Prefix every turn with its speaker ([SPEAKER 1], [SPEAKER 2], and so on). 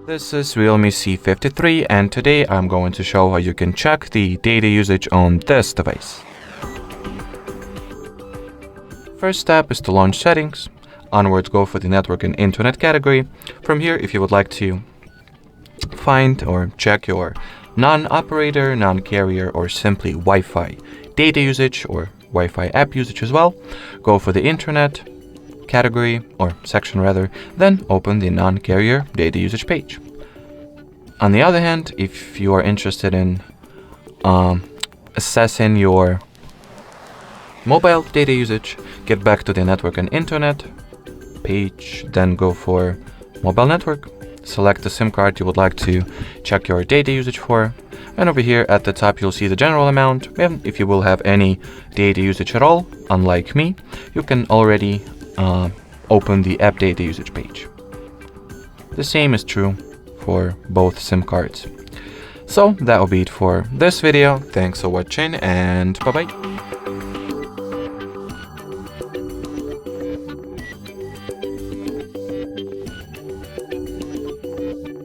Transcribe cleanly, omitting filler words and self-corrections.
[SPEAKER 1] This is Realme C53 and today I'm going to show how you can check the data usage on this device. First step is to launch settings. Onwards, go for the network and internet category. From here, if you would like to find or check your non-operator, non-carrier or simply Wi-Fi data usage or Wi-Fi app usage as well, go for the internet category or section rather, then open the non-carrier data usage page. On the other hand, if you are interested in assessing your mobile data usage, get back to the network and internet page, then go for mobile network, select the SIM card you would like to check your data usage for, and over here at the top you'll see the general amount, and if you will have any data usage at all, unlike me, you can already open the app data usage page. The same is true for both SIM cards. So that will be it for this video. Thanks for watching and bye bye.